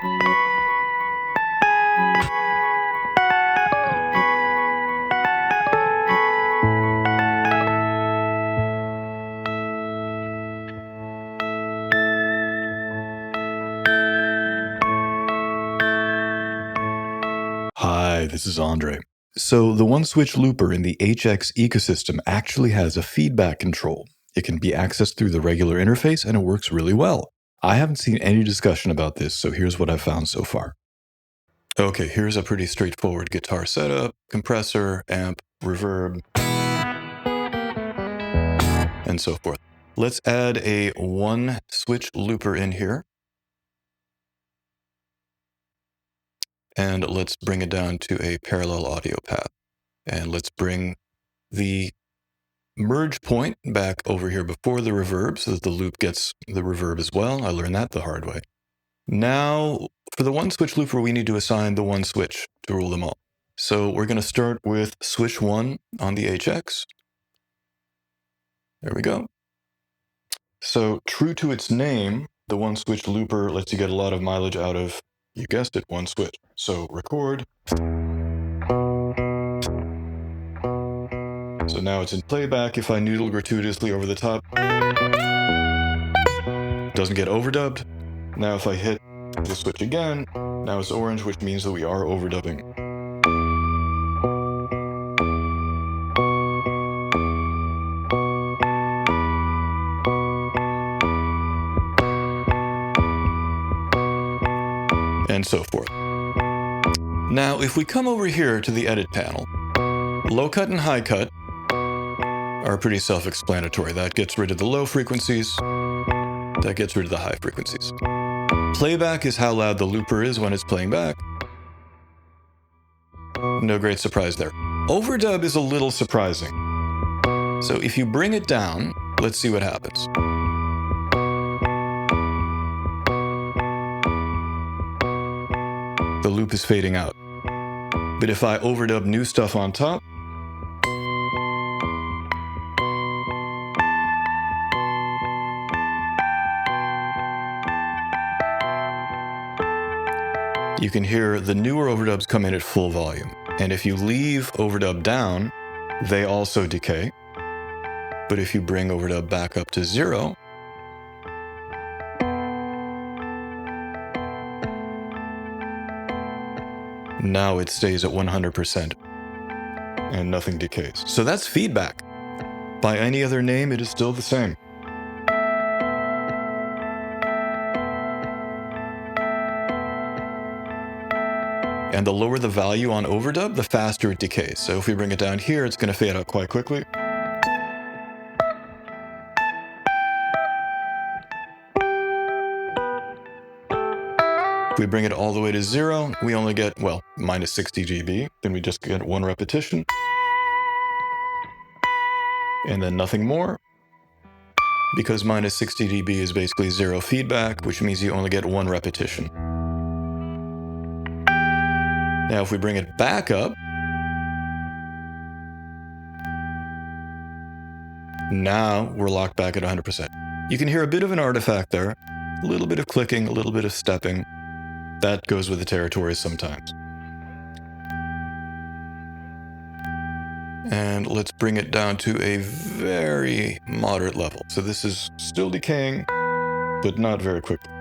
Hi, this is Andre. So the one-switch looper in the HX ecosystem actually has a feedback control. It can be accessed through the regular interface, and it works really well. I haven't seen any discussion about this, so here's what I've found so far. Okay, here's a pretty straightforward guitar setup, compressor, amp, reverb, and so forth. Let's add a one-switch looper in here. And let's bring it down to a parallel audio path. And let's bring the merge point back over here before the reverb so that the loop gets the reverb as well. I learned that the hard way. Now, for the one switch looper, we need to assign the one switch to rule them all. So we're going to start with switch 1 on the HX. There we go. So true to its name, the one switch looper lets you get a lot of mileage out of, you guessed it, one switch. So record. So now it's in playback. If I noodle gratuitously over the top, doesn't get overdubbed. Now if I hit the switch again, now it's orange, which means that we are overdubbing. And so forth. Now, if we come over here to the edit panel, low cut and high cut are pretty self-explanatory. That gets rid of the low frequencies. That gets rid of the high frequencies. Playback is how loud the looper is when it's playing back. No great surprise there. Overdub is a little surprising. So if you bring it down, let's see what happens. The loop is fading out. But if I overdub new stuff on top, you can hear the newer overdubs come in at full volume. And if you leave overdub down, they also decay. But if you bring overdub back up to 0, now it stays at 100% and nothing decays. So that's feedback. By any other name, it is still the same. And the lower the value on overdub, the faster it decays. So if we bring it down here, it's going to fade out quite quickly. If we bring it all the way to 0, we only get, well, minus 60 dB. Then we just get one repetition. And then nothing more. Because minus 60 dB is basically 0 feedback, which means you only get one repetition. Now, if we bring it back up, now we're locked back at 100%. You can hear a bit of an artifact there, a little bit of clicking, a little bit of stepping. That goes with the territories sometimes. And let's bring it down to a very moderate level. So this is still decaying, but not very quickly.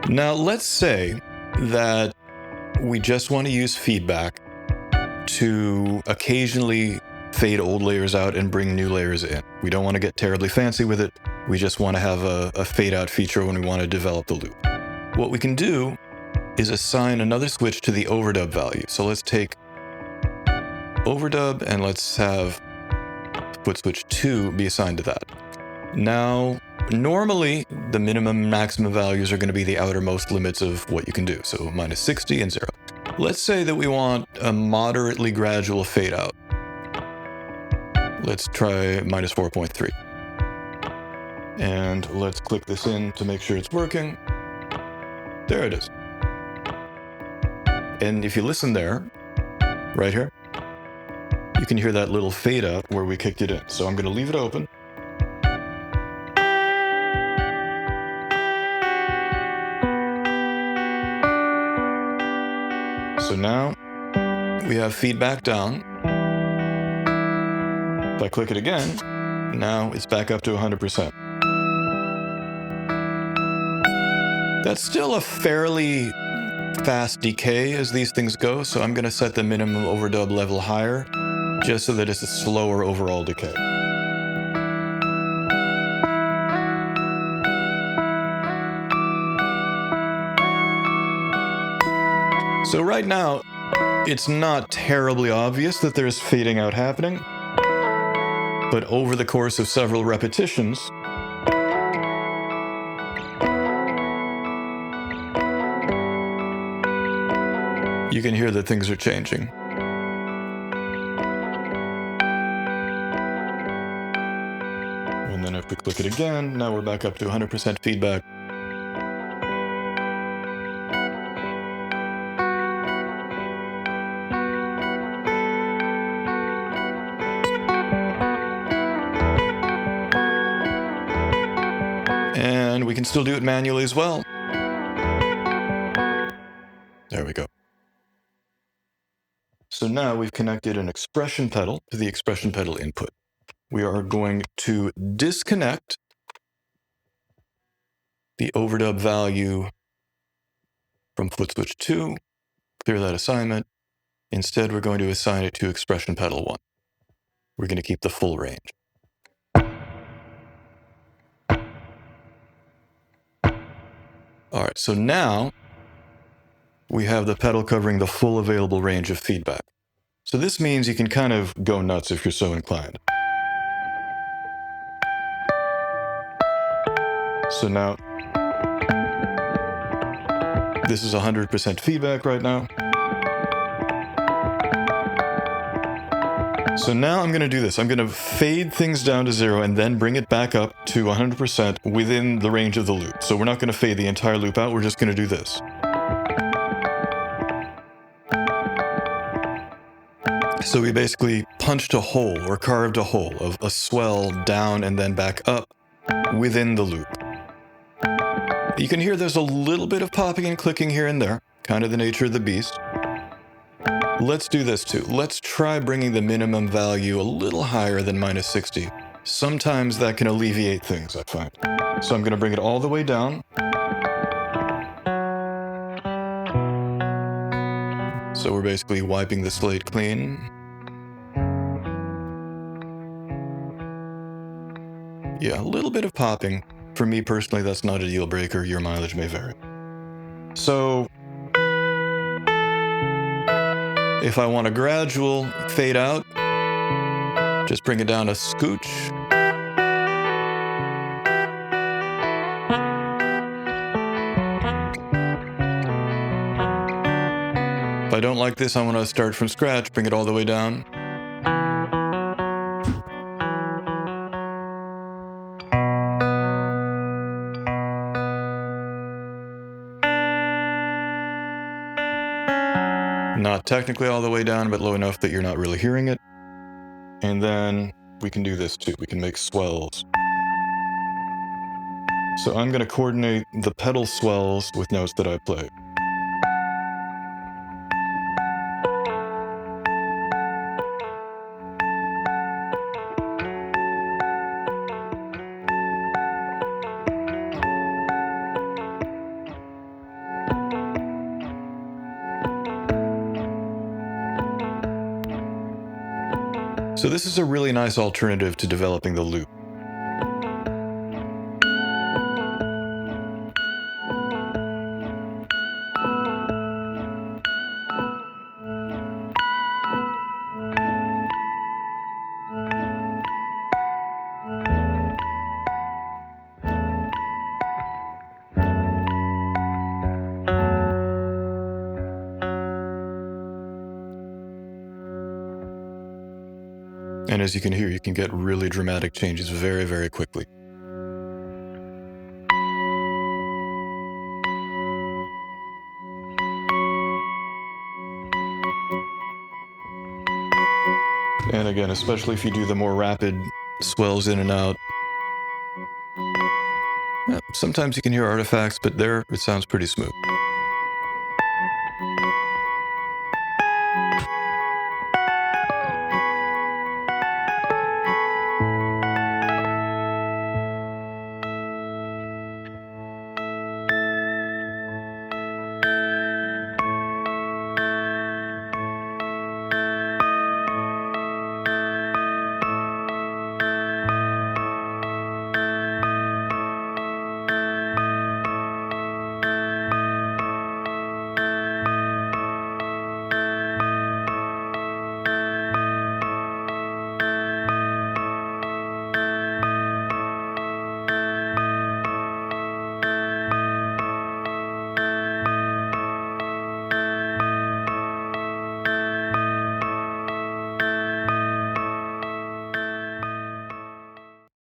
Now, let's say that we just want to use feedback to occasionally fade old layers out and bring new layers in. We don't want to get terribly fancy with it. We just want to have a fade out feature when we want to develop the loop. What we can do is assign another switch to the overdub value. So let's take overdub and let's have foot switch 2 be assigned to that. Now, normally, the minimum and maximum values are going to be the outermost limits of what you can do, so minus 60 and 0. Let's say that we want a moderately gradual fade out. Let's try minus 4.3. And let's click this in to make sure it's working. There it is. And if you listen there, right here, you can hear that little fade out where we kicked it in. So I'm going to leave it open. So now we have feedback down. If I click it again, now it's back up to 100%. That's still a fairly fast decay as these things go, so I'm going to set the minimum overdub level higher, just so that it's a slower overall decay. So right now, it's not terribly obvious that there's fading out happening, but over the course of several repetitions, you can hear that things are changing. And then if we click it again, now we're back up to 100% feedback. And we can still do it manually as well. There we go. So now we've connected an expression pedal to the expression pedal input. We are going to disconnect the overdub value from foot switch 2, clear that assignment. Instead, we're going to assign it to expression pedal 1. We're going to keep the full range. All right, so now we have the pedal covering the full available range of feedback. So this means you can kind of go nuts if you're so inclined. So now, this is 100% feedback right now. So now I'm going to do this. I'm going to fade things down to 0 and then bring it back up to 100% within the range of the loop. So we're not going to fade the entire loop out. We're just going to do this. So we basically punched a hole or carved a hole of a swell down and then back up within the loop. You can hear there's a little bit of popping and clicking here and there, kind of the nature of the beast. Let's do this too. Let's try bringing the minimum value a little higher than minus 60. Sometimes that can alleviate things, I find. So I'm going to bring it all the way down. So we're basically wiping the slate clean. Yeah, a little bit of popping. For me personally, that's not a deal breaker. Your mileage may vary. So if I want a gradual fade out, just bring it down a scooch. If I don't like this, I want to start from scratch, bring it all the way down. Not technically all the way down, but low enough that you're not really hearing it. And then we can do this too. We can make swells. So I'm going to coordinate the pedal swells with notes that I play. So this is a really nice alternative to developing the loop. And as you can hear, you can get really dramatic changes very, very quickly. And again, especially if you do the more rapid swells in and out, sometimes you can hear artifacts, but there it sounds pretty smooth.